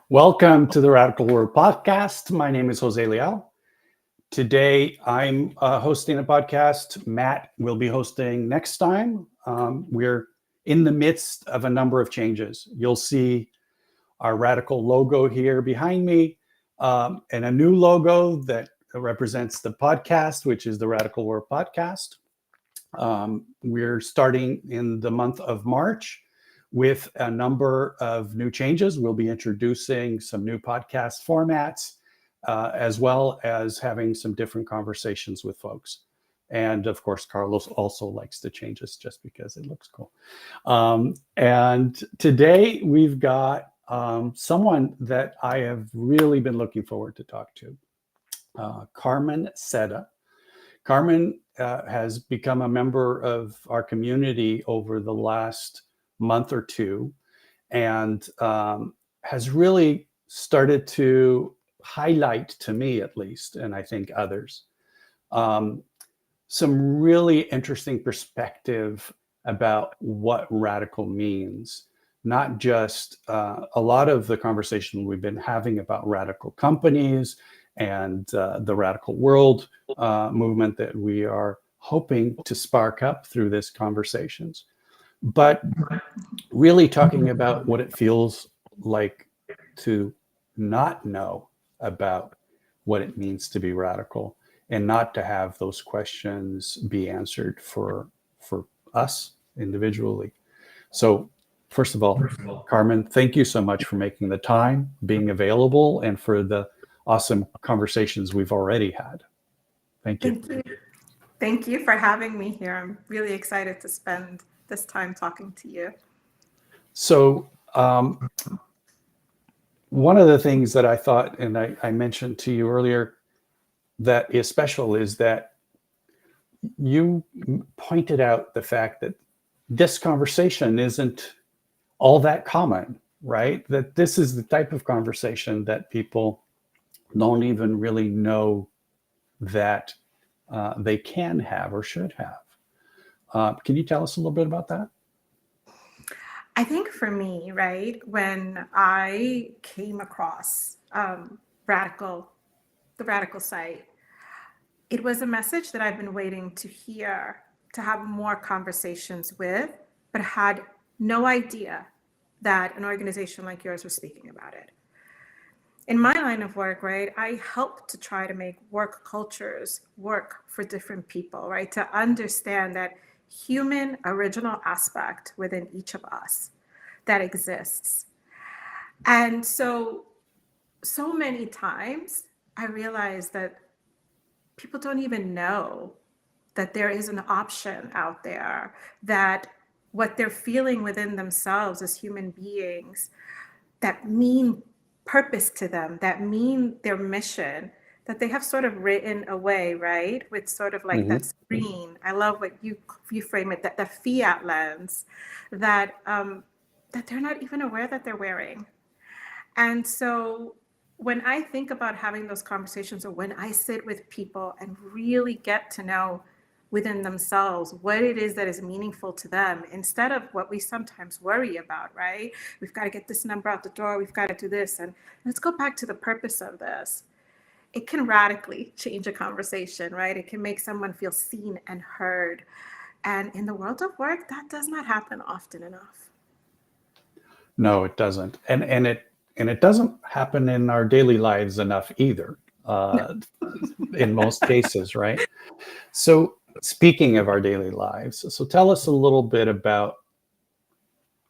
Welcome to the Radical World Podcast. My name is Jose Leal. Today, I'm hosting a podcast. Matt will be hosting next time. We're in the midst of a number of changes. You'll see our Radical logo here behind me, and a new logo that represents the podcast, which is the Radical World Podcast. We're starting in the month of March with a number of new changes. We'll be introducing some new podcast formats, as well as having some different conversations with folks. And of course, Carlos also likes the changes just because it looks cool. And today we've got someone that I have really been looking forward to talk to, Carmen Seda. Carmen has become a member of our community over the last month or two, and has really started to highlight, to me at least, and I think others, some really interesting perspective about what radical means. Not just a lot of the conversation we've been having about radical companies and the radical world movement that we are hoping to spark up through these conversations, but really talking about what it feels like to not know about what it means to be radical and not to have those questions be answered for us individually. So first of all, Carmen, thank you so much for making the time, being available, and for the awesome conversations we've already had. Thank you. Thank you. Thank you for having me here. I'm really excited to spend this time talking to you. So one of the things that I thought, and I mentioned to you earlier, that is special is that you pointed out the fact that this conversation isn't all that common, right? That this is the type of conversation that people don't even really know that they can have or should have. Can you tell us a little bit about that? I think for me, right, when I came across the radical site, it was a message that I've been waiting to hear, to have more conversations with, but had no idea that an organization like yours was speaking about it. In my line of work, right, I help to try to make work cultures work for different people, right, to understand that human original aspect within each of us that exists. And so many times I realize that people don't even know that there is an option out there, that what they're feeling within themselves as human beings that mean purpose to them, that mean their mission, that they have sort of written away, right? With sort of like that screen. I love what you frame it, that the fiat lens, that they're not even aware that they're wearing. And so when I think about having those conversations, or when I sit with people and really get to know within themselves what it is that is meaningful to them, instead of what we sometimes worry about, right? We've got to get this number out the door, we've got to do this, and let's go back to the purpose of this. It can radically change a conversation, right? It can make someone feel seen and heard. And in the world of work, that does not happen often enough. No, it doesn't. And it doesn't happen in our daily lives enough either, in most cases, right? So speaking of our daily lives, so tell us a little bit about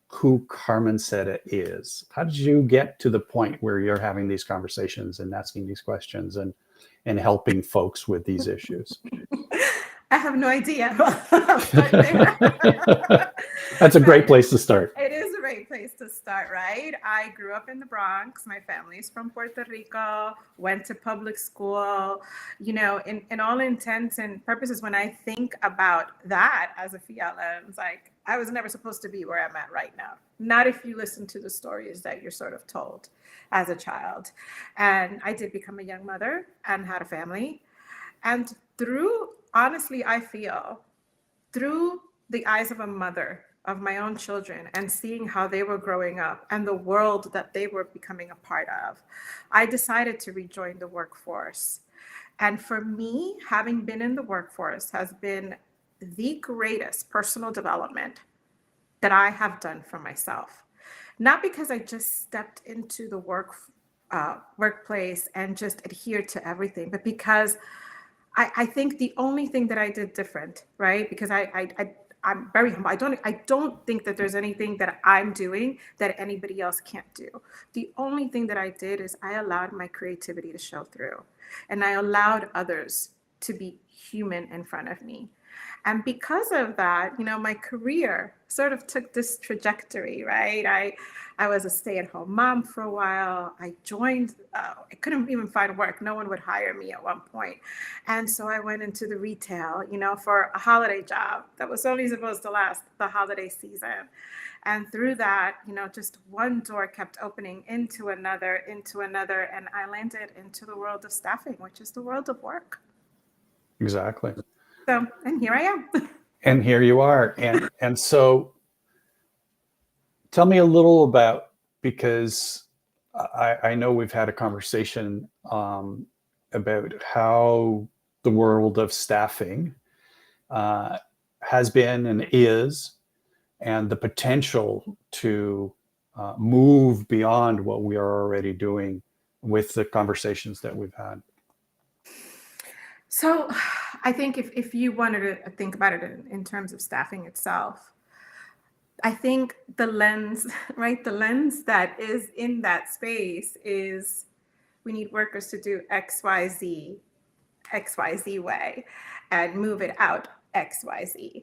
who Carmen Seda is. How did you get to the point where you're having these conversations and asking these questions and helping folks with these issues? I have no idea. That's a great place to start. It is a great place to start, right? I grew up in the Bronx. My family's from Puerto Rico, went to public school. You know, in all intents and purposes, when I think about that as a fiat lens, like, I was never supposed to be where I'm at right now. Not if you listen to the stories that you're sort of told as a child. And I did become a young mother and had a family. And honestly, I feel through the eyes of a mother of my own children and seeing how they were growing up and the world that they were becoming a part of, I decided to rejoin the workforce. And for me, having been in the workforce has been the greatest personal development that I have done for myself. Not because I just stepped into the workplace and just adhered to everything, but because I think the only thing that I did different, right? Because I'm very humble. I don't think that there's anything that I'm doing that anybody else can't do. The only thing that I did is I allowed my creativity to show through, and I allowed others to be human in front of me. And because of that, my career sort of took this trajectory, right? I was a stay-at-home mom for a while. I joined, I couldn't even find work. No one would hire me at one point. And so I went into the retail, for a holiday job that was only supposed to last the holiday season. And through that, just one door kept opening into another, and I landed into the world of staffing, which is the world of work. Exactly. So, and here I am. And here you are. And so tell me a little about, because I know we've had a conversation about how the world of staffing has been and is, and the potential to move beyond what we are already doing with the conversations that we've had. So I think if you wanted to think about it in terms of staffing itself, I think the lens, right? The lens that is in that space is we need workers to do XYZ way and move it out XYZ.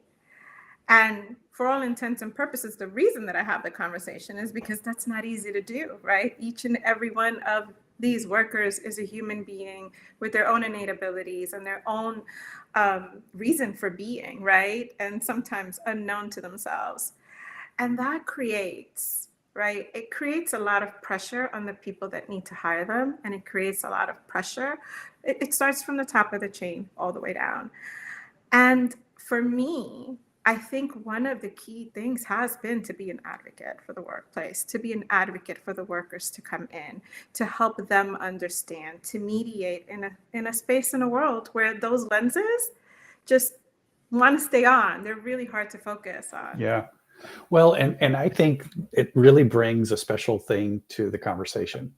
And for all intents and purposes, the reason that I have the conversation is because that's not easy to do, right? Each and every one of these workers is a human being with their own innate abilities and their own reason for being, right? And sometimes unknown to themselves. And that creates, right? It creates a lot of pressure on the people that need to hire them. And it creates a lot of pressure. It starts from the top of the chain all the way down. And for me, I think one of the key things has been to be an advocate for the workplace, to be an advocate for the workers to come in, to help them understand, to mediate in a space in a world where those lenses just want to stay on. They're really hard to focus on. Yeah. Well, and I think it really brings a special thing to the conversation,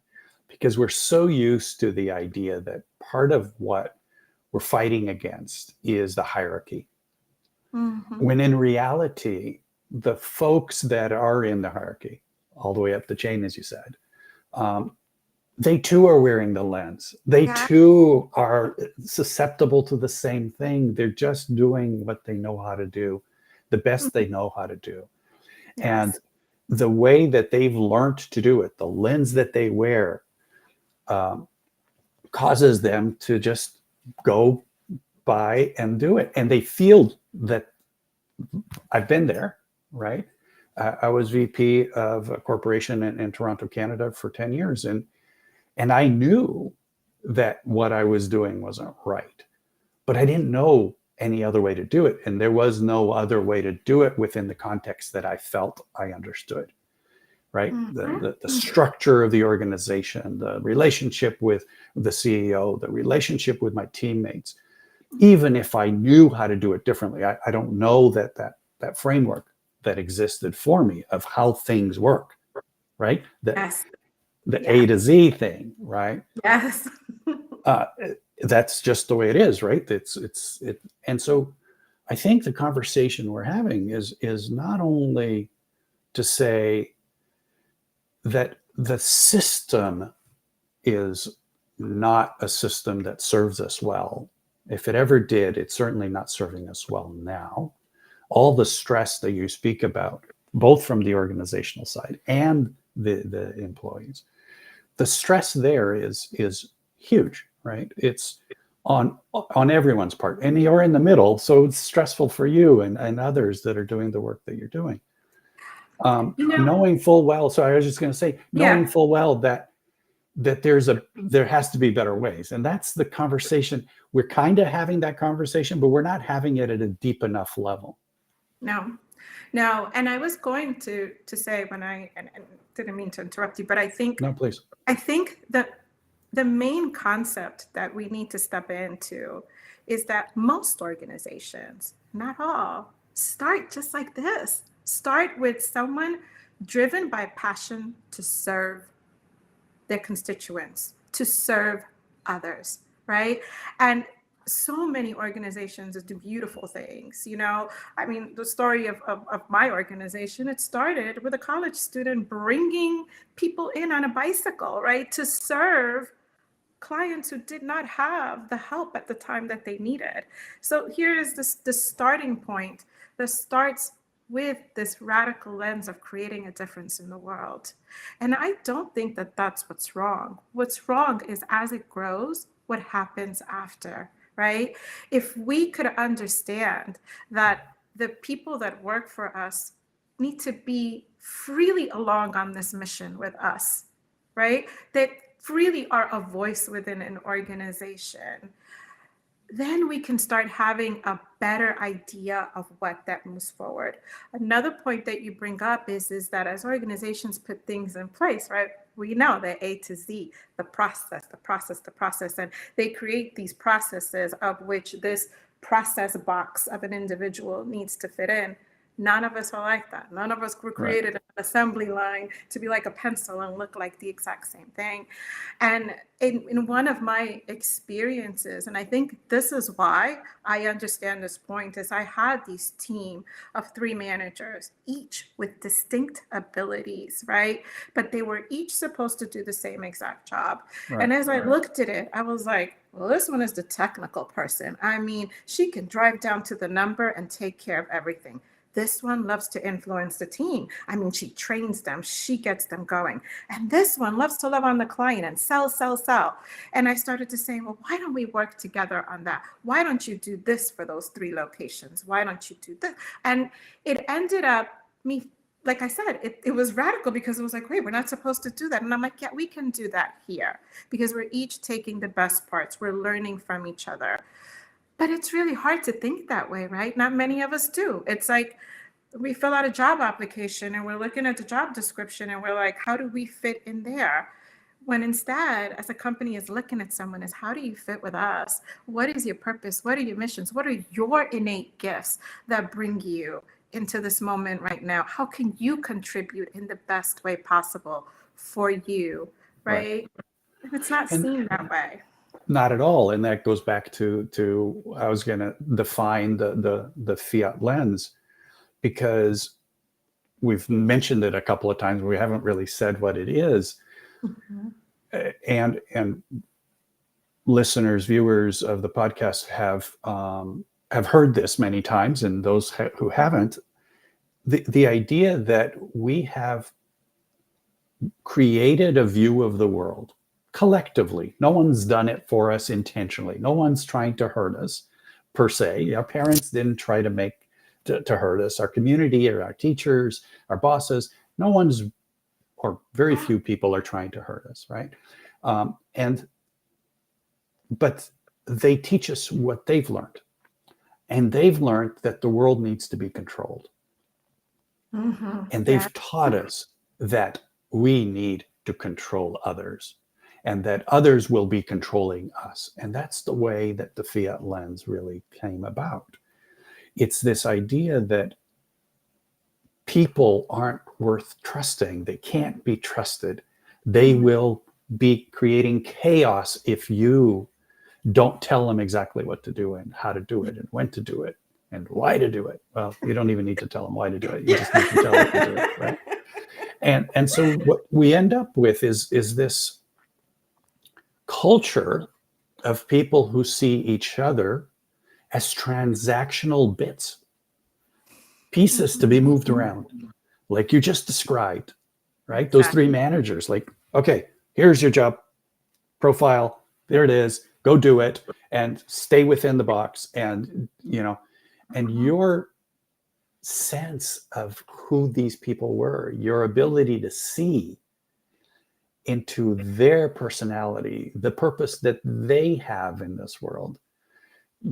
because we're so used to the idea that part of what we're fighting against is the hierarchy. Mm-hmm. When in reality, the folks that are in the hierarchy, all the way up the chain, as you said, they too are wearing the lens. They too are susceptible to the same thing. They're just doing what they know how to do, the best they know how to do. Yes. And the way that they've learned to do it, the lens that they wear, causes them to just go by and do it. And they feel that I've been there, right? I was VP of a corporation in Toronto, Canada for 10 years. And I knew that what I was doing wasn't right, but I didn't know any other way to do it. And there was no other way to do it within the context that I felt I understood, right? Mm-hmm. The structure of the organization, the relationship with the CEO, the relationship with my teammates. Even if I knew how to do it differently, I don't know that framework that existed for me of how things work, right? The A to Z thing, right? Yes. That's just the way it is, right? And so I think the conversation we're having is not only to say that the system is not a system that serves us well. If it ever did, it's certainly not serving us well now. All the stress that you speak about, both from the organizational side and the employees, the stress there is huge, right? It's on everyone's part, and you're in the middle, so it's stressful for you and others that are doing the work that you're doing. Knowing full well, so I was just going to say, knowing full well that there has to be better ways, and that's the conversation. We're kind of having that conversation, but we're not having it at a deep enough level. No, Now, and I was going to say when and didn't mean to interrupt you, but No, please. I think that the main concept that we need to step into is that most organizations, not all, start just like this. Start with someone driven by passion to serve their constituents, to serve others, right? And so many organizations do beautiful things. I mean, the story of my organization, it started with a college student bringing people in on a bicycle, right, to serve clients who did not have the help at the time that they needed. So here is the starting point that starts with this radical lens of creating a difference in the world. And I don't think that that's what's wrong. What's wrong is as it grows, what happens after, right? If we could understand that the people that work for us need to be freely along on this mission with us, right? That freely are a voice within an organization, then we can start having a better idea of what that moves forward. Another point that you bring up is that as organizations put things in place, right? We know the A to Z, the process, and they create these processes of which this process box of an individual needs to fit in. None of us are like that. None of us were created an assembly line to be like a pencil and look like the exact same thing. And in one of my experiences, and I think this is why I understand this point, is I had this team of 3 managers, each with distinct abilities, right? But they were each supposed to do the same exact job. Right. And as I looked at it, I was like, well, this one is the technical person. I mean, she can drive down to the number and take care of everything. This one loves to influence the team. I mean, she trains them, she gets them going. And this one loves to love on the client and sell. And I started to say, well, why don't we work together on that? Why don't you do this for those 3 locations? Why don't you do this? And it ended up me, like I said, it was radical because it was like, wait, we're not supposed to do that. And I'm like, yeah, we can do that here because we're each taking the best parts. We're learning from each other. But it's really hard to think that way, right? Not many of us do. It's like we fill out a job application and we're looking at the job description and we're like, how do we fit in there? When instead, as a company is looking at someone is, how do you fit with us? What is your purpose? What are your missions? What are your innate gifts that bring you into this moment right now? How can you contribute in the best way possible for you, right? And it's not seen that way. Not at all. And that goes back to I was going to define the fiat lens, because we've mentioned it a couple of times. We haven't really said what it is. Mm-hmm. And listeners, viewers of the podcast have heard this many times, and those who haven't, the idea that we have created a view of the world collectively. No one's done it for us intentionally. No one's trying to hurt us per se. Our parents didn't try to hurt us. Our community or our teachers, our bosses, no one's, or very few people are trying to hurt us, right? But they teach us what they've learned. And they've learned that the world needs to be controlled. Mm-hmm. And they've taught us that we need to control others, and that others will be controlling us. And that's the way that the fiat lens really came about. It's this idea that people aren't worth trusting. They can't be trusted. They will be creating chaos if you don't tell them exactly what to do and how to do it and when to do it and why to do it. Well, you don't even need to tell them why to do it. You just need to tell them to do it, right? And so what we end up with is this culture of people who see each other as transactional bits, pieces to be moved around, like you just described, right? Those 3 managers, like, okay, here's your job profile. There it is. Go do it and stay within the box. And, and your sense of who these people were, your ability to see into their personality, the purpose that they have in this world,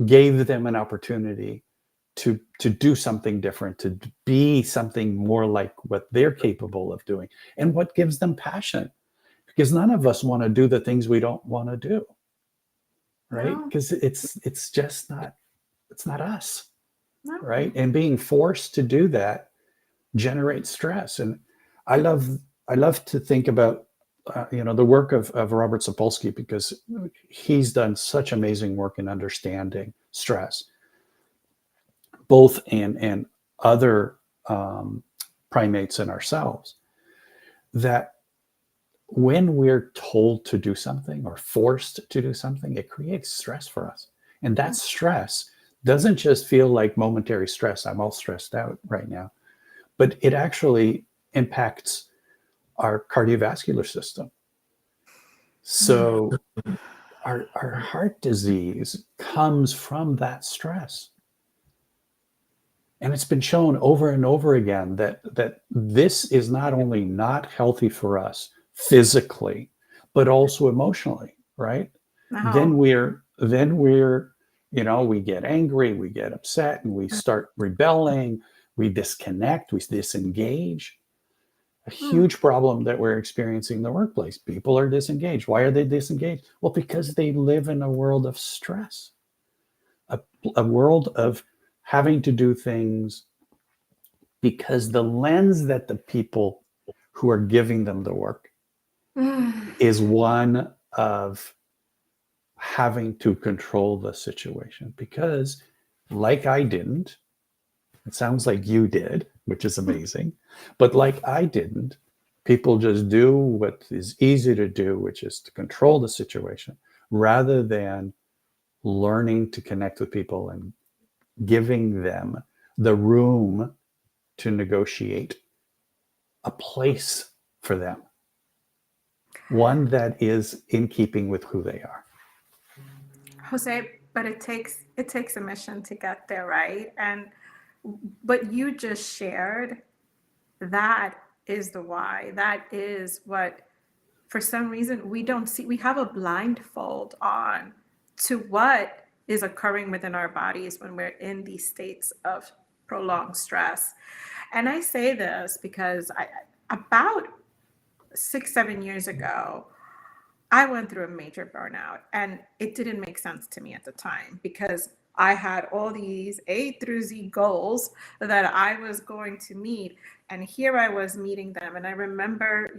gave them an opportunity to do something different, to be something more like what they're capable of doing, and what gives them passion. Because none of us want to do the things we don't want to do, right? No, Because it's just not, it's not us, no. right? And being forced to do that generates stress. And I love to think about the work of Robert Sapolsky, because he's done such amazing work in understanding stress, both in other primates and ourselves, that when we're told to do something or forced to do something, it creates stress for us. And that stress doesn't just feel like momentary stress. I'm all stressed out right now, but it actually impacts our cardiovascular system. So our heart disease comes from that stress. And it's been shown over and over again that this is not only not healthy for us physically, but also emotionally, right? No. Then we're we get angry, we get upset, and we start rebelling, we disconnect, we disengage. A Mm. huge problem that we're experiencing in the workplace. People are disengaged. Why are they disengaged? Well, because they live in a world of stress, a world of having to do things because the lens that the people who are giving them the work Mm. is one of having to control the situation. Because, like I didn't, it sounds like you did, which is amazing, but like I didn't, people just do what is easy to do, which is to control the situation, rather than learning to connect with people and giving them the room to negotiate a place for them, one that is in keeping with who they are. Jose, but it takes a mission to get there, right? And what you just shared, that is the why. That is what, for some reason, we don't see. We have a blindfold on to what is occurring within our bodies when we're in these states of prolonged stress. And I say this because about 6, 7 years ago, I went through a major burnout, and it didn't make sense to me at the time because I had all these A through Z goals that I was going to meet. And here I was meeting them. And I remember,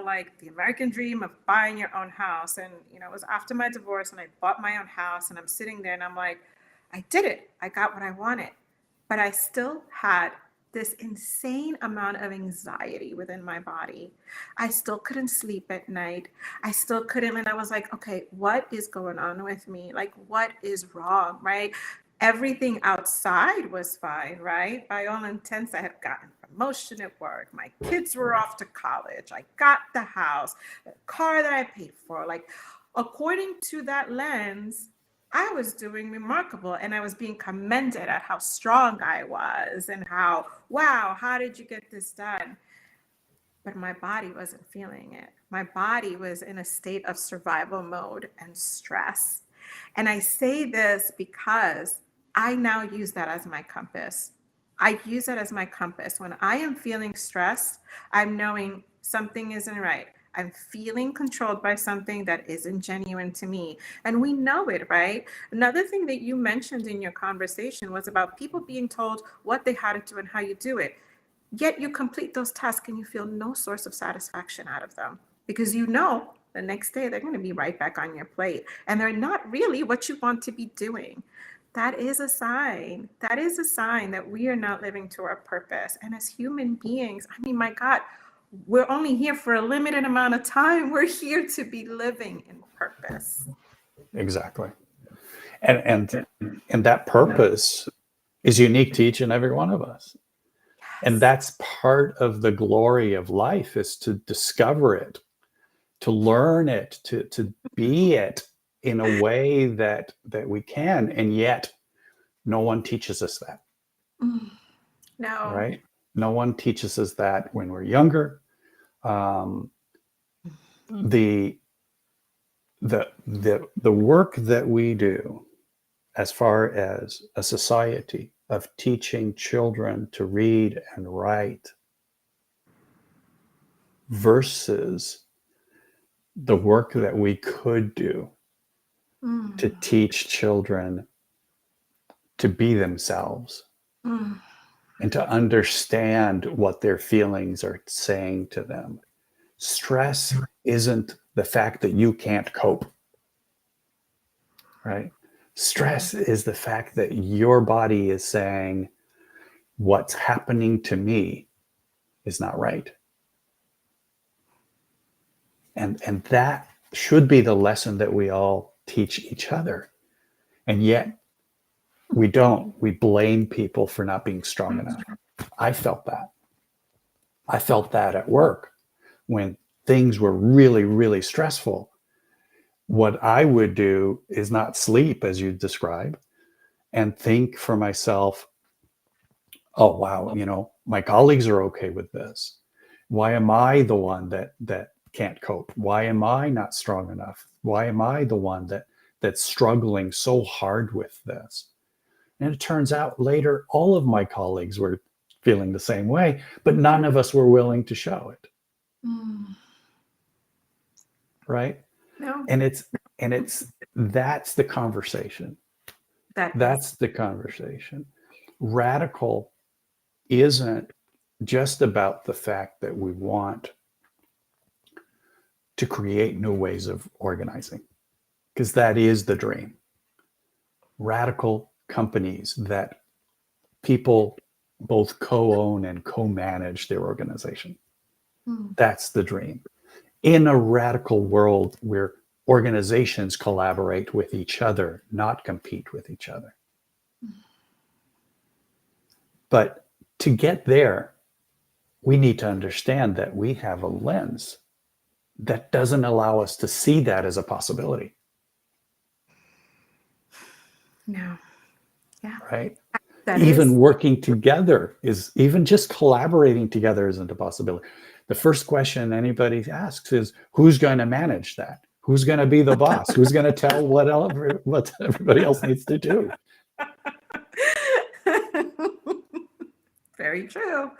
like the American dream of buying your own house. And, it was after my divorce and I bought my own house, and I'm sitting there and I'm like, I did it. I got what I wanted. But I still had this insane amount of anxiety within my body. I still couldn't sleep at night. I still couldn't. And I was like, okay, what is going on with me? Like, what is wrong? Right? Everything outside was fine, right? By all intents, I had gotten promotion at work. My kids were off to college. I got the house, the car that I paid for. Like, according to that lens, I was doing remarkable, and I was being commended at how strong I was and how, wow, how did you get this done? But my body wasn't feeling it. My body was in a state of survival mode and stress. And I say this because I now use that as my compass. I use that as my compass. When I am feeling stressed, I'm knowing something isn't right. I'm feeling controlled by something that isn't genuine to me. And we know it, right? Another thing that you mentioned in your conversation was about people being told what they had to do and how you do it. Yet you complete those tasks and you feel no source of satisfaction out of them because the next day they're going to be right back on your plate and they're not really what you want to be doing. That is a sign. That is a sign that we are not living to our purpose. And as human beings, I mean, my God, we're only here for a limited amount of time. We're here to be living in purpose. Exactly. And that purpose is unique to each and every one of us. And Yes. that's part of the glory of life, is to discover it, to learn it, to be it in a way that we can. And yet no one teaches us that, No. right? No one teaches us that when we're younger. Um, the the work that we do as far as a society of teaching children to read and write versus the work that we could do to Mm, teach children to be themselves mm, and to understand what their feelings are saying to them. Stress isn't the fact that you can't cope, right? Stress is the fact that your body is saying, what's happening to me is not right. And that should be the lesson that we all teach each other. And yet we don't. We blame people for not being strong enough. I felt that. I felt that at work when things were really, really stressful. What I would do is not sleep, as you describe, and think for myself, oh, wow, my colleagues are okay with this. Why am I the one that can't cope? Why am I not strong enough? Why am I the one that's struggling so hard with this? And it turns out later, all of my colleagues were feeling the same way, but none of us were willing to show it. mm. Right. No, And it's that's the conversation. that is. That's the conversation. Radical isn't just about the fact that we want to create new ways of organizing, because that is the dream. Radical companies that people both co-own and co-manage their organization. Mm, That's the dream. In a radical world where organizations collaborate with each other, not compete with each other. But to get there, we need to understand that we have a lens that doesn't allow us to see that as a possibility, no. Yeah, right? that Even is. working together is, even just collaborating together isn't a possibility. The first question anybody asks is, who's going to manage that? Who's going to be the boss? Who's going to tell what everybody else needs to do? Very true.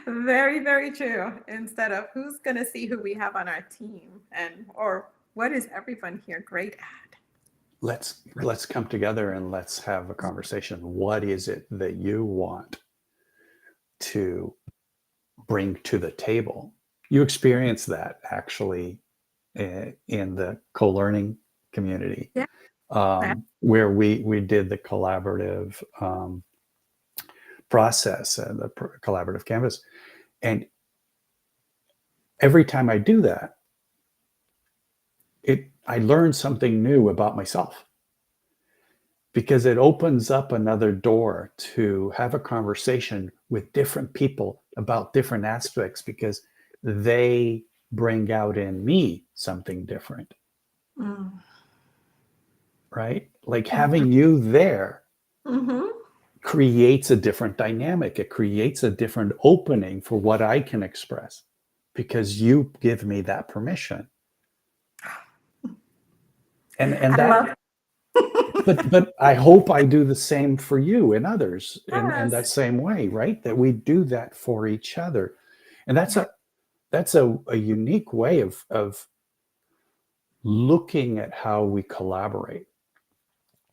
Very, very true. Instead of who's going to see who we have on our team and or what is everyone here great at? Let's come together and let's have a conversation. What is it that you want to bring to the table? You experience that actually in the co-learning community, Yeah. where we did the collaborative process and the collaborative canvas. And every time I do that, I learn something new about myself, because it opens up another door to have a conversation with different people about different aspects, because they bring out in me something different, Mm. right? Like having you there Mm-hmm. creates a different dynamic. It creates a different opening for what I can express, because you give me that permission. And I love. that, but I hope I do the same for you and others in that Yes. same way, right? That we do that for each other. And Yeah. that's a unique way of looking at how we collaborate,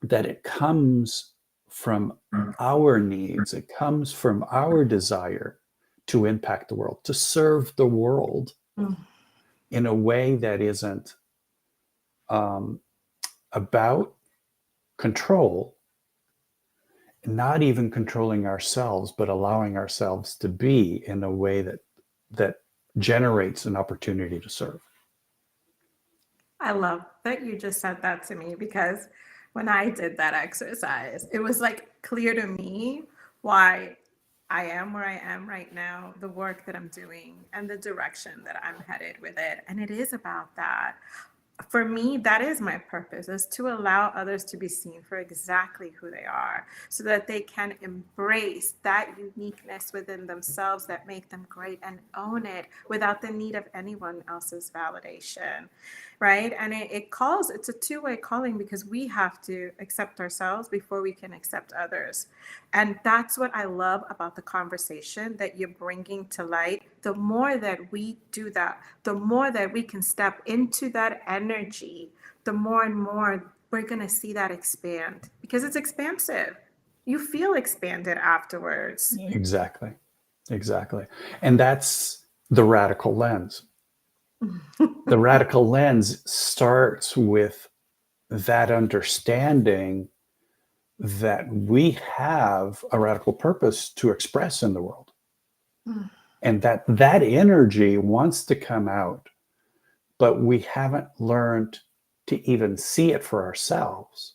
that it comes from our needs, it comes from our desire to impact the world, to serve the world Mm. in a way that isn't um, about control, not even controlling ourselves, but allowing ourselves to be in a way that generates an opportunity to serve. I love that you just said that to me because when I did that exercise, it was like clear to me why I am where I am right now, the work that I'm doing, and the direction that I'm headed with it. And it is about that. for me, that is my purpose, is to allow others to be seen for exactly who they are, so that they can embrace that uniqueness within themselves that make them great and own it without the need of anyone else's validation. Right. And it's a two-way calling, because we have to accept ourselves before we can accept others. And that's what I love about the conversation that you're bringing to light. The more that we do that, the more that we can step into that energy, the more and more we're going to see that expand, because it's expansive. You feel expanded afterwards. Exactly. Exactly. And that's the radical lens. The radical lens starts with that understanding that we have a radical purpose to express in the world, and that energy wants to come out, but we haven't learned to even see it for ourselves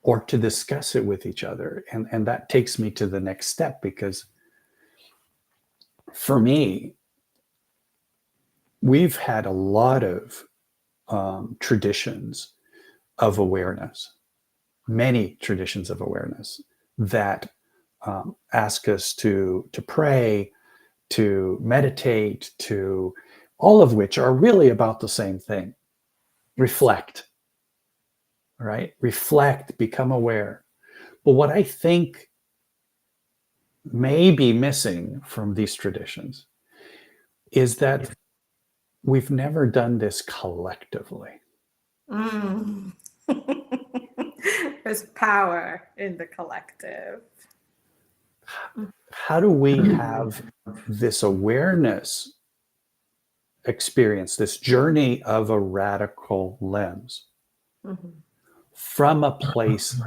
or to discuss it with each other. And that takes me to the next step, because for me, we've had a lot of traditions of awareness, many traditions of awareness that ask us to pray, to meditate, to all of which are really about the same thing. Reflect, right? Reflect, become aware. But what I think may be missing from these traditions is that we've never done this collectively. Mm. There's power in the collective. How do we have this awareness experience, this journey of a radical lens, Mhm. from a place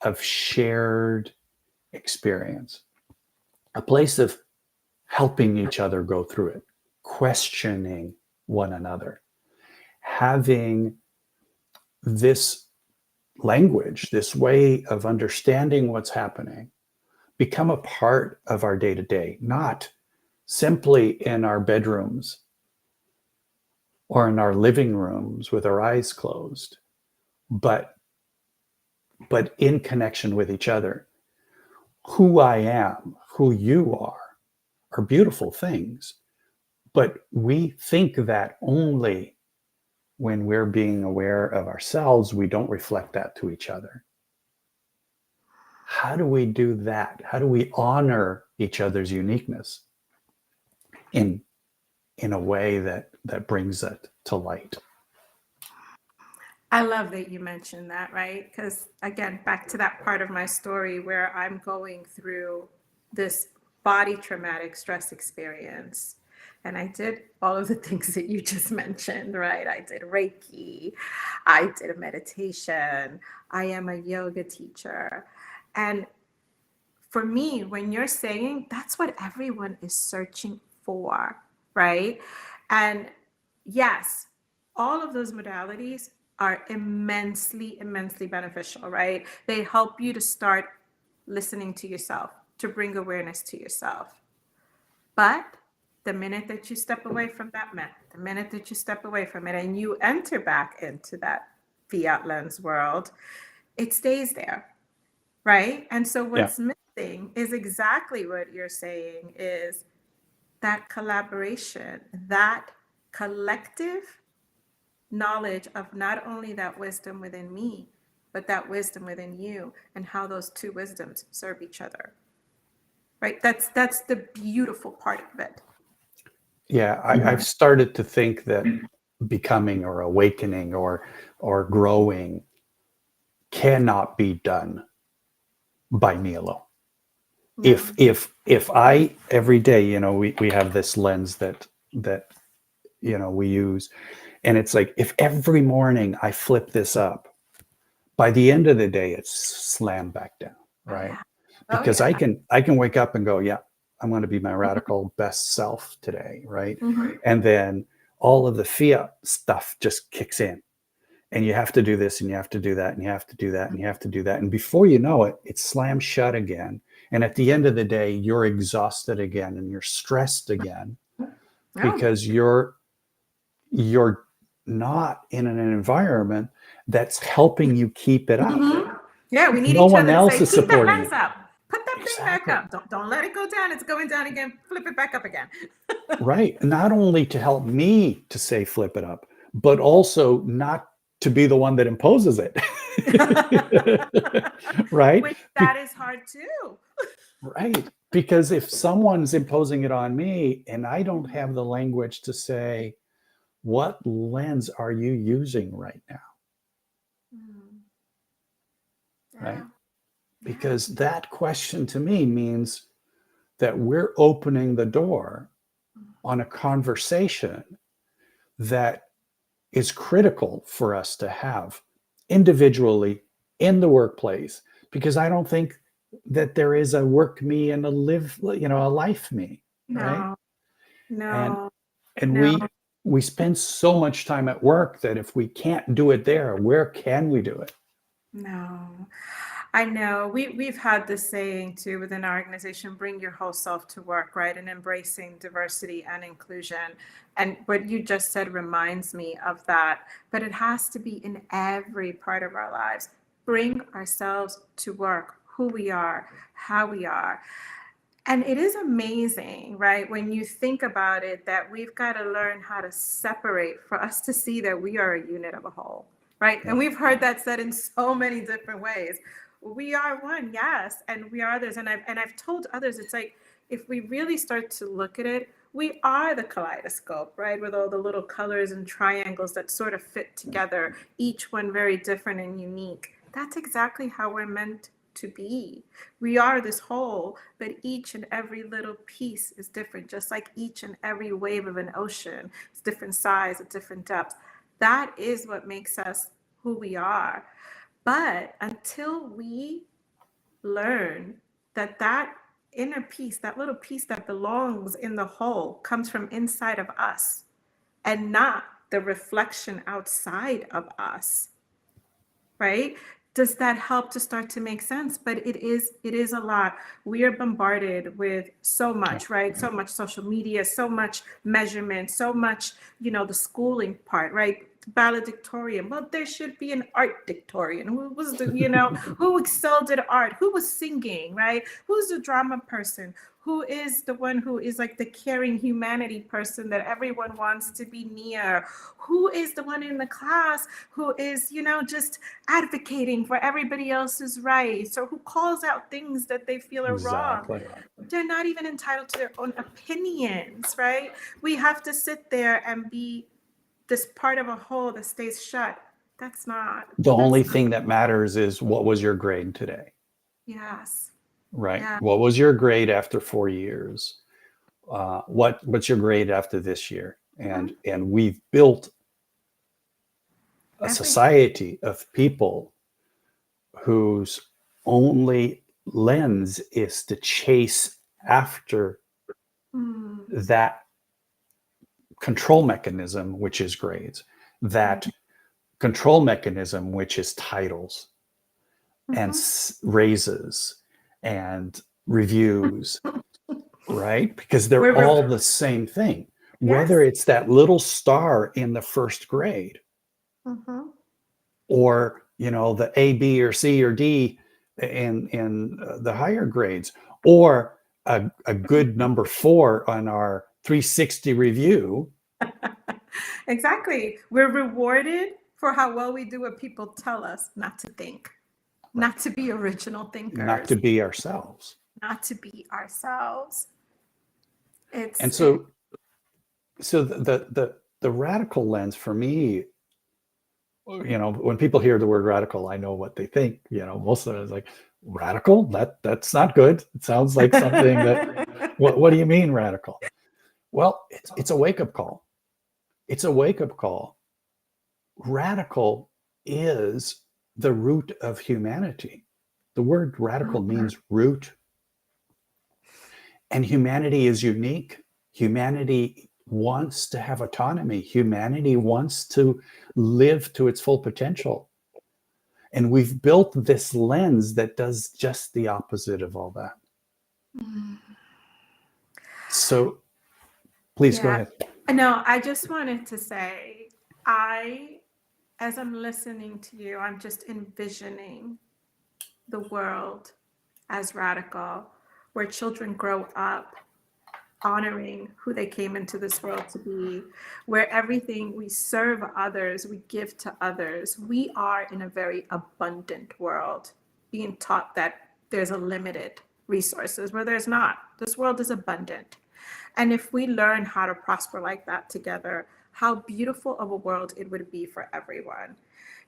of shared experience, a place of helping each other go through it, questioning one another, having this language, this way of understanding what's happening, become a part of our day to day, not simply in our bedrooms or in our living rooms with our eyes closed, but in connection with each other. Who I am, who you are beautiful things, but we think that only when we're being aware of ourselves, we don't reflect that to each other. How do we do that? How do we honor each other's uniqueness in a way that brings it to light? I love that you mentioned that, right? Because again, back to that part of my story where I'm going through this body traumatic stress experience. And I did all of the things that you just mentioned, right? I did Reiki, I did a meditation, I am a yoga teacher. And for me, when you're saying that's what everyone is searching for, right? And yes, all of those modalities are immensely, immensely beneficial, right? They help you to start listening to yourself, to bring awareness to yourself. But the minute that you step away from that mat, the minute that you step away from it and you enter back into that fiat lens world, it stays there, right? And so Yeah. what's missing is exactly what you're saying, is that collaboration, that collective knowledge of not only that wisdom within me, but that wisdom within you, and how those two wisdoms serve each other. Right? That's the beautiful part of it. Yeah, I've started to think that becoming or awakening or growing cannot be done by me alone. No. If I every day, we have this lens that we use, and it's like, if every morning I flip this up, by the end of the day it's slammed back down, Oh right? yeah. Oh Because yeah. I can wake up and go, yeah, I'm going to be my radical best self today, right? Mhm. And then all of the fiat stuff just kicks in, and you have to do this and you have to do that and you have to do that and you have to do that, and before you know it, it's slammed shut again. And at the end of the day, you're exhausted again and you're stressed again, Oh. because you're not in an environment that's helping you keep it up. Mhm. Yeah, we need No each one other to else say, is keep that supporting lens you. up. Put that thing back Exactly. up. Don't let it go down. It's going down again. Flip it back up again. Right. Not only to help me to say flip it up, but also not to be the one that imposes it. Right? Which that is hard too. Right. Because if someone's imposing it on me and I don't have the language to say, what lens are you using right now? Mm. Right. Yeah. Yeah. Because that question to me means that we're opening the door on a conversation that is critical for us to have individually in the workplace, because I don't think that there is a work me and a live, a life me, right? No, And no, and no, we spend so much time at work that if we can't do it there, where can we do it? no. I know we've had this saying too within our organization, bring your whole self to work, right? And embracing diversity and inclusion. And what you just said reminds me of that. But it has to be in every part of our lives. Bring ourselves to work, who we are, how we are. And it is amazing, right? When you think about it, that we've got to learn how to separate for us to see that we are a unit of a whole, right? Yeah. And we've heard that said in so many different ways. We are one, yes, and we are others. And I've told others, it's like if we really start to look at it, we are the kaleidoscope, right? With all the little colors and triangles that sort of fit together, each one very different and unique. That's exactly how we're meant to be. We are this whole, but each and every little piece is different, just like each and every wave of an ocean. It's different size, at different depths. That is what makes us who we are. But until we learn that that inner piece, that little piece that belongs in the whole, comes from inside of us and not the reflection outside of us, right? Does that help to start to make sense? But it is a lot. We are bombarded with so Yeah. much, right? So much social media, so much measurement, so much, the schooling part, right? Valedictorian. Well, there should be an art dictorian. Who was who excelled at art? Who was singing, right? Who's the drama person? Who is the one who is like the caring humanity person that everyone wants to be near? Who is the one in the class who is, just advocating for everybody else's rights, or who calls out things that they feel are wrong? Exactly. They're not even entitled to their own opinions, right? We have to sit there and be this part of a whole that stays shut. That's not, The that's only not, thing that matters is what was your grade today, yes. right? Yeah. What was your grade after 4 years? What's your grade after this year? Mhm. And we've built a Every, society of people whose only lens is to chase after mm, that control mechanism, which is grades, that control mechanism, which is titles and mhm. raises and reviews, right? Because they're We're, all the same thing. Whether yes. it's that little star in the first grade Mhm. or, the A, B, or C, or D in the higher grades, or a good number 4 on our 360 review, Exactly. We're rewarded for how well we do what people tell us not to think, right? not to be original Not thinkers, to be ourselves. not to be ourselves. And It's it, so the radical lens for me, when people hear the word radical, I know what they think. Most of it is like, radical? That's not good. It sounds like something that. What do you mean radical? Well, it's a wake up call. It's a wake up call. Radical is the root of humanity. The word radical means root, and humanity is unique. Humanity wants to have autonomy. Humanity wants to live to its full potential. And we've built this lens that does just the opposite of all that. So please go yeah. ahead. No, I just wanted to say As I'm listening to you, I'm just envisioning the world as radical, where children grow up honoring who they came into this world to be, where everything we serve others, we give to others. We are in a very abundant world, being taught that there's a limited resources where there's not. This world is abundant. And if we learn how to prosper like that together, how beautiful of a world it would be for everyone.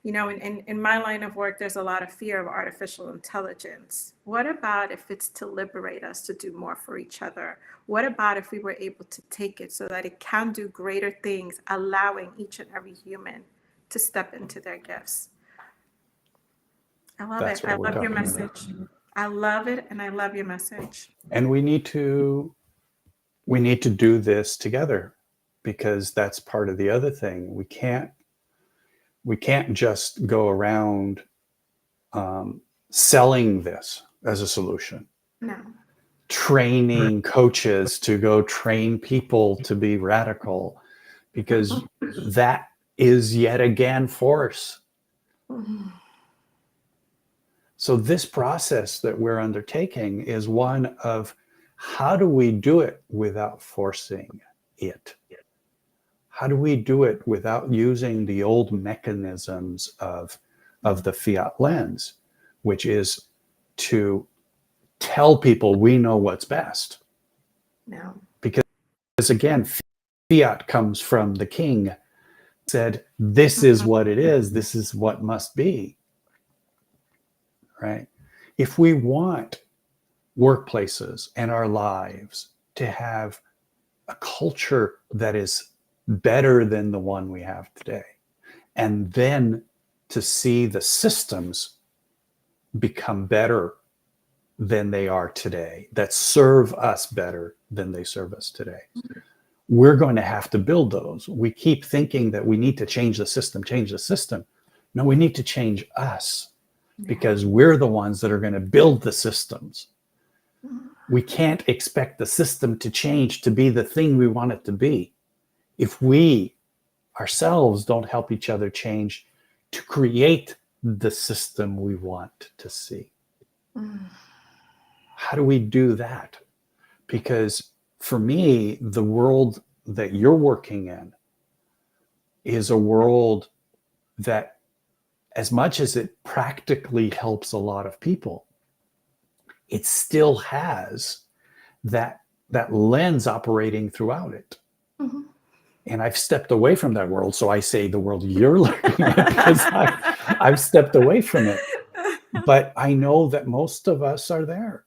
You know, in my line of work, there's a lot of fear of artificial intelligence. What about if it's to liberate us to do more for each other? What about if we were able to take it so that it can do greater things, allowing each and every human to step into their gifts? I love That's it. I what we're love your talking about. message. I love it, and I love your message. And we need to do this together, because that's part of the other thing. We can't just go around selling this as a solution. No. Training coaches to go train people to be radical, because that is yet again force. So this process that we're undertaking is one of, how do we do it without forcing it? How do we do it without using the old mechanisms of the fiat lens, which is to tell people we know what's best? No. Because again, fiat comes from the king, said, this is what it is, this is what must be. Right? If we want workplaces and our lives to have a culture that is better than the one we have today, and then to see the systems become better than they are today, that serve us better than they serve us today, we're going to have to build those. We keep thinking that we need to change the system. No, we need to change us, because we're the ones that are going to build the systems. We can't expect the system to change to be the thing we want it to be if we ourselves don't help each other change to create the system we want to see. How do we do that? Because for me, the world that you're working in is a world that, as much as it practically helps a lot of people, it still has that lens operating throughout it. Mm-hmm. And I've stepped away from that world. So I say the world you're looking at, because I've stepped away from it. But I know that most of us are there.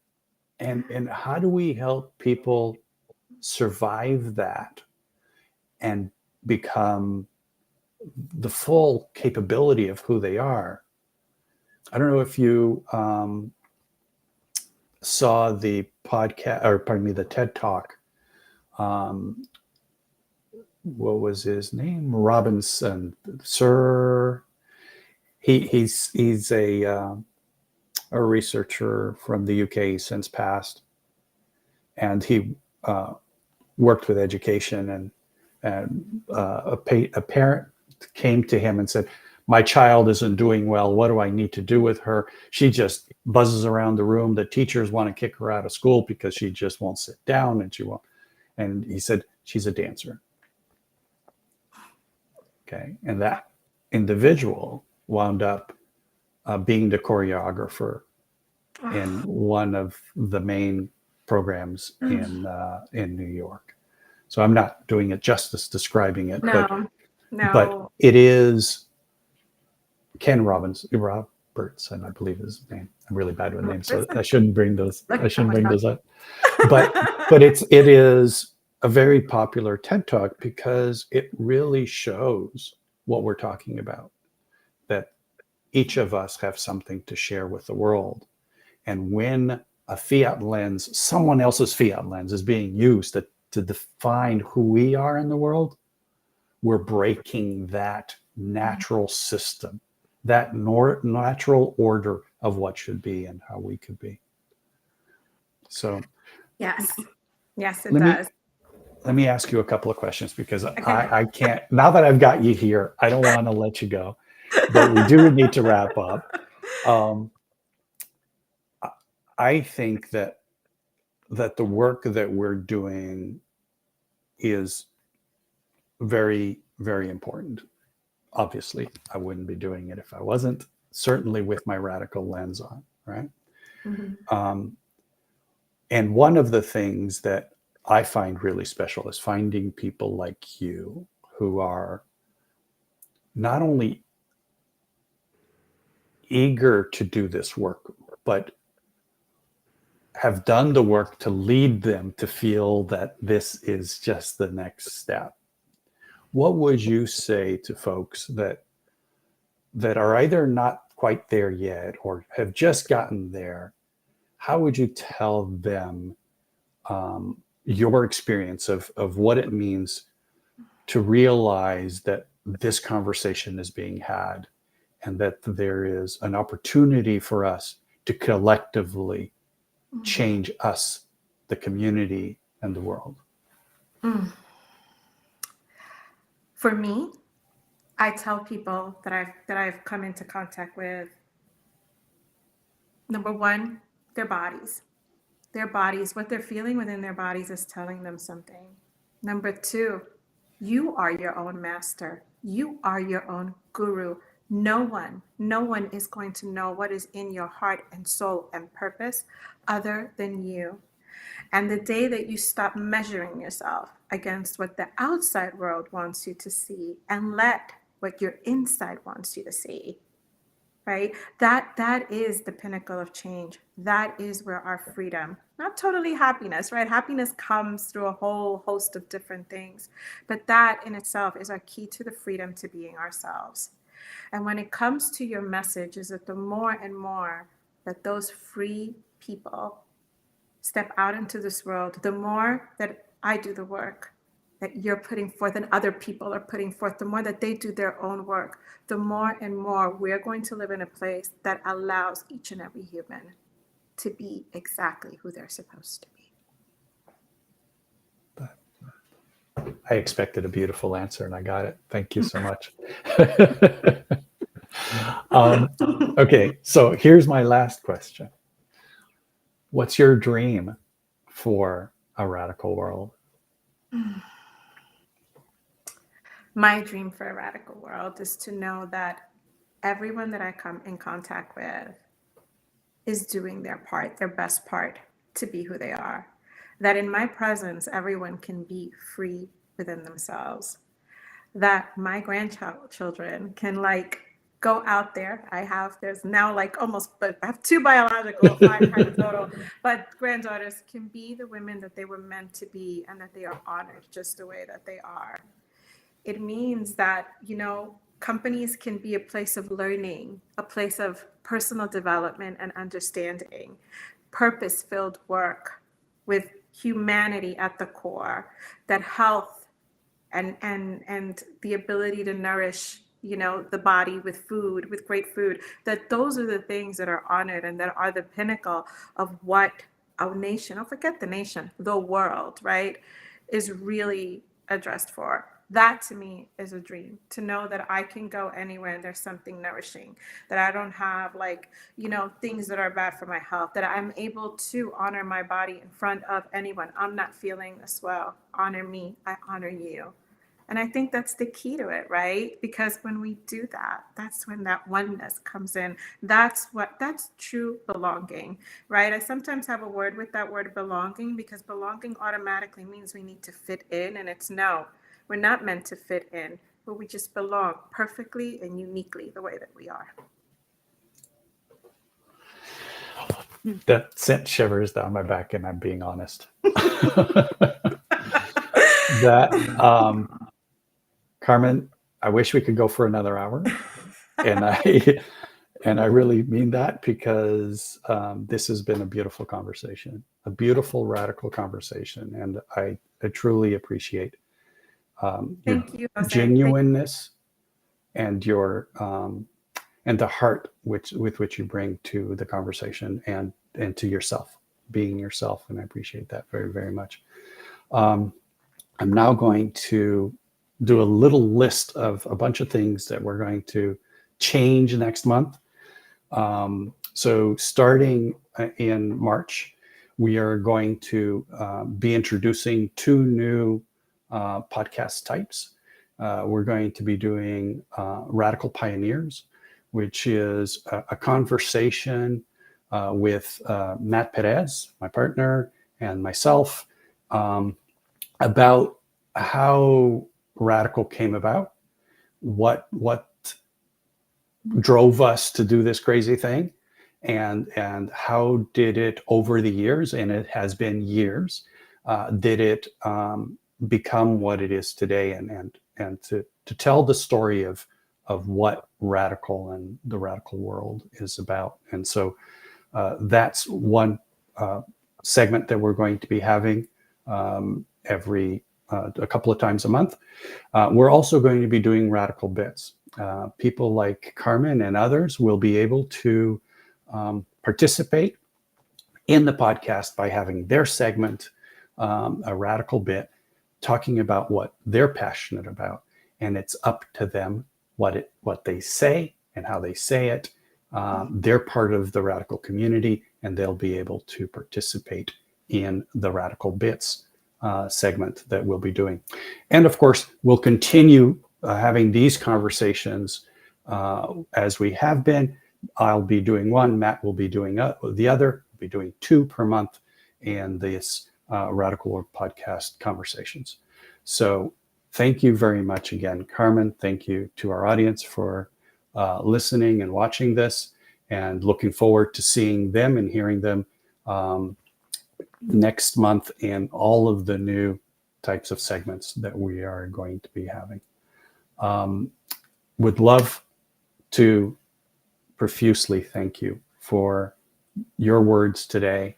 And how do we help people survive that and become the full capability of who they are? I don't know if you saw the podcast, or pardon me, the TED Talk. What was his name? Robinson, Sir. He's a researcher from the UK. He's since passed, and he worked with education. And a parent came to him and said, "My child isn't doing well. What do I need to do with her? She just buzzes around the room. The teachers want to kick her out of school because she just won't sit down, and she won't." And he said, "She's a dancer." Okay, and that individual wound up being the choreographer in one of the main programs in New York. So I'm not doing it justice describing it, but it is Ken Robertson, I believe is his name. I'm really bad with names, so I shouldn't bring those. I shouldn't bring those up. But it is a very popular TED Talk, because it really shows what we're talking about, that each of us have something to share with the world. And when a fiat lens, someone else's fiat lens, is being used to define who we are in the world, we're breaking that natural system, that natural order of what should be and how we could be. So yes, it does. let me ask you a couple of questions because Okay. I can't, now that I've got you here, I don't want to let you go, but we do need to wrap up. Um, I think that the work that we're doing is very, very important. Obviously, I wouldn't be doing it if I wasn't, certainly with my radical lens on, right? Mhm. And one of the things that I find really special is finding people like you who are not only eager to do this work, but have done the work to lead them to feel that this is just the next step. What would you say to folks that are either not quite there yet or have just gotten there? How would you tell them your experience of what it means to realize that this conversation is being had and that there is an opportunity for us to collectively change us, the community, and the world? Mm. For me, I tell people that I've come into contact with, number one, their bodies. Their bodies, what they're feeling within their bodies is telling them something. Number two, you are your own master. You are your own guru. No one is going to know what is in your heart and soul and purpose other than you. And the day that you stop measuring yourself against what the outside world wants you to see and let what your inside wants you to see, right? That is the pinnacle of change. That is where our freedom, not totally happiness, right? Happiness comes through a whole host of different things, but that in itself is our key to the freedom to being ourselves. And when it comes to your message, is that the more and more that those free people step out into this world, the more that I do the work that you're putting forth and other people are putting forth, the more that they do their own work, the more and more we're going to live in a place that allows each and every human to be exactly who they're supposed to be. I expected a beautiful answer and I got it. Thank you so much. Okay, so here's my last question. What's your dream for a radical world? My dream for a radical world is to know that everyone that I come in contact with is doing their part, their best part to be who they are. That in my presence, everyone can be free within themselves. That my grandchildren can go out there. There's now but I have two biological, five kind of total, but granddaughters can be the women that they were meant to be and that they are honored just the way that they are. It means that, companies can be a place of learning, a place of personal development and understanding, purpose-filled work with humanity at the core, that health and the ability to nourish the body with food, with great food, that those are the things that are honored and that are the pinnacle of what our nation, don't forget the nation, the world, right, is really addressed for. That to me is a dream, to know that I can go anywhere and there's something nourishing, that I don't have things that are bad for my health, that I'm able to honor my body in front of anyone. I'm not feeling this well. Honor me. I honor you. And I think that's the key to it, right? Because when we do that, that's when that oneness comes in. That's true belonging, right? I sometimes have a word with that word belonging, because belonging automatically means we need to fit in. And it's no, we're not meant to fit in, but we just belong perfectly and uniquely the way that we are. That sent shivers down my back, and I'm being honest. Carmen, I wish we could go for another hour, and I really mean that, because this has been a beautiful conversation, a beautiful radical conversation, and I truly appreciate your Thank you, Jose. genuineness and your and the heart with which you bring to the conversation and to yourself, being yourself, and I appreciate that very, very much. I'm now going to do a little list of a bunch of things that we're going to change next month. So starting in March, we are going to be introducing 2 new podcast types. We're going to be doing Radical Pioneers, which is a conversation with Matt Perez, my partner, and myself, about how Radical came about, what drove us to do this crazy thing, and how did it over the years, and it has been years, did it become what it is today, and to tell the story of what Radical and the Radical world is about. And so that's one segment that we're going to be having every a couple of times a month. We're also going to be doing Radical Bits. People like Carmen and others will be able to participate in the podcast by having their segment, a Radical Bit, talking about what they're passionate about. And it's up to them what they say and how they say it. They're part of the Radical community, and they'll be able to participate in the Radical Bits segment that we'll be doing. And of course, we'll continue having these conversations as we have been. I'll be doing one, Matt will be doing the other. We'll be doing 2 per month in this Radical World podcast conversations. So thank you very much again, Carmen. Thank you to our audience for listening and watching this, and looking forward to seeing them and hearing them next month in all of the new types of segments that we are going to be having. Would love to profusely thank you for your words today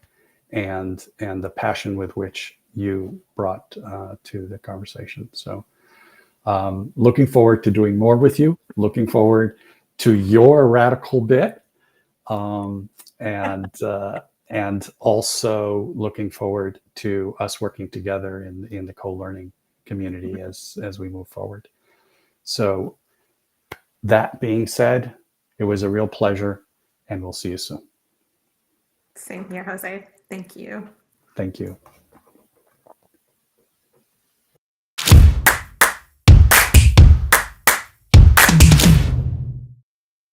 and the passion with which you brought to the conversation. So looking forward to doing more with you, looking forward to your Radical Bit, and also looking forward to us working together in the co-learning community as we move forward. So that being said, it was a real pleasure, and we'll see you soon. Same here, Jose. Thank you. Thank you.